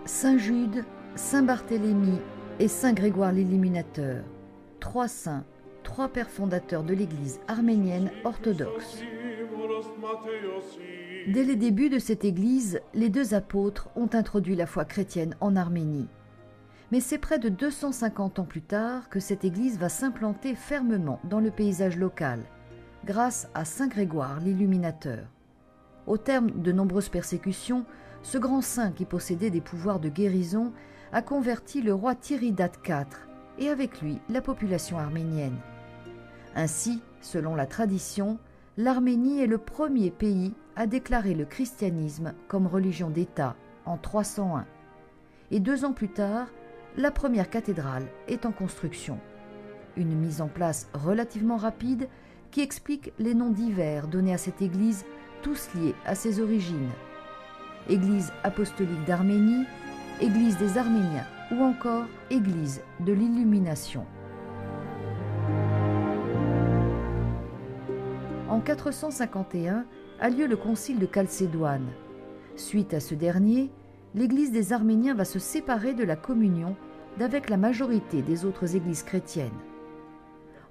Saint Jude, Saint Barthélemy et Saint Grégoire l'Illuminateur, trois saints, trois pères fondateurs de l'Église arménienne orthodoxe. Dès les débuts de cette Église, les deux apôtres ont introduit la foi chrétienne en Arménie. Mais c'est près de 250 ans plus tard que cette Église va s'implanter fermement dans le paysage local, grâce à Saint Grégoire l'Illuminateur. Au terme de nombreuses persécutions, ce grand saint qui possédait des pouvoirs de guérison a converti le roi Tiridate IV et avec lui la population arménienne. Ainsi, selon la tradition, l'Arménie est le premier pays à déclarer le christianisme comme religion d'État en 301. Et 2 ans plus tard, la première cathédrale est en construction. Une mise en place relativement rapide qui explique les noms divers donnés à cette église, tous liés à ses origines. Église apostolique d'Arménie, Église des Arméniens ou encore Église de l'Illumination. En 451 a lieu le concile de Chalcédoine. Suite à ce dernier, l'Église des Arméniens va se séparer de la communion d'avec la majorité des autres églises chrétiennes.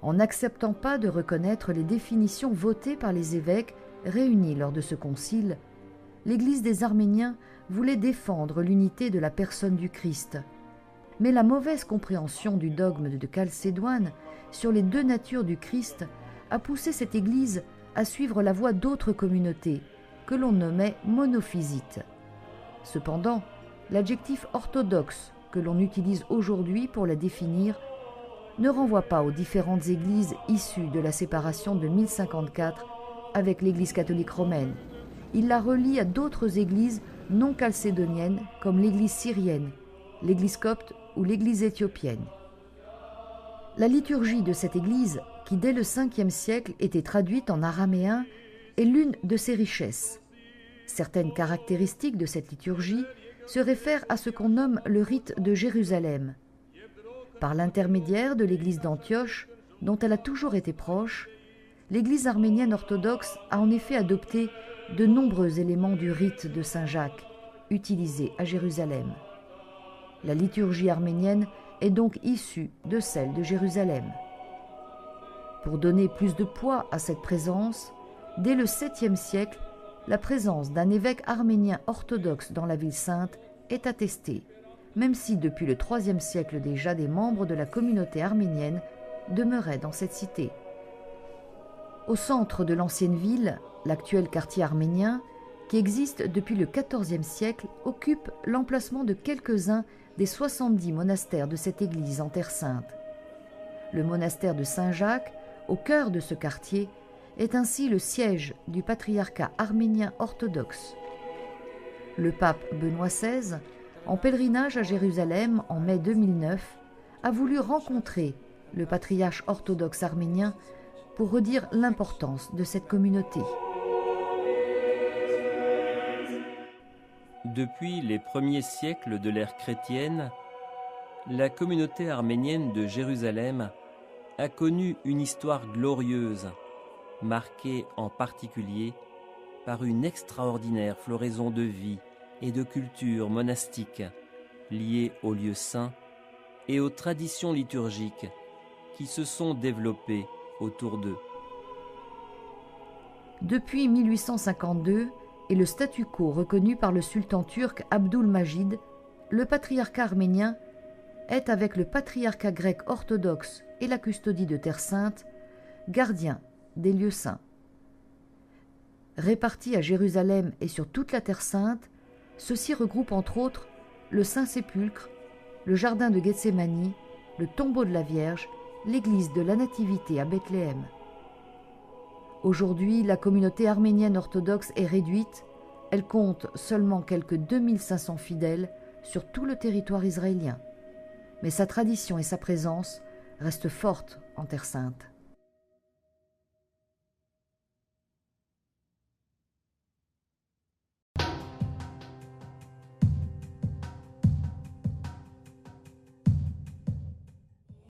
En n'acceptant pas de reconnaître les définitions votées par les évêques réunis lors de ce concile, l'Église des Arméniens voulait défendre l'unité de la personne du Christ. Mais la mauvaise compréhension du dogme de Chalcédoine sur les deux natures du Christ a poussé cette Église à suivre la voie d'autres communautés, que l'on nommait monophysites. Cependant, l'adjectif orthodoxe que l'on utilise aujourd'hui pour la définir ne renvoie pas aux différentes églises issues de la séparation de 1054 avec l'Église catholique romaine. Il la relie à d'autres églises non chalcédoniennes comme l'Église syrienne, l'Église copte ou l'Église éthiopienne. La liturgie de cette Église, qui dès le 5e siècle était traduite en araméen, est l'une de ses richesses. Certaines caractéristiques de cette liturgie se réfèrent à ce qu'on nomme le rite de Jérusalem. Par l'intermédiaire de l'Église d'Antioche, dont elle a toujours été proche, l'Église arménienne orthodoxe a en effet adopté de nombreux éléments du rite de Saint Jacques, utilisé à Jérusalem. La liturgie arménienne est donc issue de celle de Jérusalem. Pour donner plus de poids à cette présence, dès le 7e siècle, la présence d'un évêque arménien orthodoxe dans la ville sainte est attestée, même si depuis le 3e siècle déjà des membres de la communauté arménienne demeuraient dans cette cité. Au centre de l'ancienne ville, l'actuel quartier arménien, qui existe depuis le XIVe siècle, occupe l'emplacement de quelques-uns des 70 monastères de cette église en Terre Sainte. Le monastère de Saint-Jacques, au cœur de ce quartier, est ainsi le siège du patriarcat arménien orthodoxe. Le pape Benoît XVI, en pèlerinage à Jérusalem en mai 2009, a voulu rencontrer le patriarche orthodoxe arménien pour redire l'importance de cette communauté. Depuis les premiers siècles de l'ère chrétienne, la communauté arménienne de Jérusalem a connu une histoire glorieuse, marquée en particulier par une extraordinaire floraison de vie et de culture monastique liée aux lieux saints et aux traditions liturgiques qui se sont développées autour d'eux. Depuis 1852 et le statu quo reconnu par le sultan turc Abdülmecid, le patriarcat arménien est, avec le patriarcat grec orthodoxe et la custodie de Terre Sainte, gardien des lieux saints. Répartis à Jérusalem et sur toute la Terre Sainte, ceux-ci regroupent entre autres le Saint-Sépulcre, le jardin de Gethsémani, le tombeau de la Vierge, l'église de la Nativité à Bethléem. Aujourd'hui, la communauté arménienne orthodoxe est réduite. Elle compte seulement quelques 2500 fidèles sur tout le territoire israélien. Mais sa tradition et sa présence restent fortes en Terre Sainte.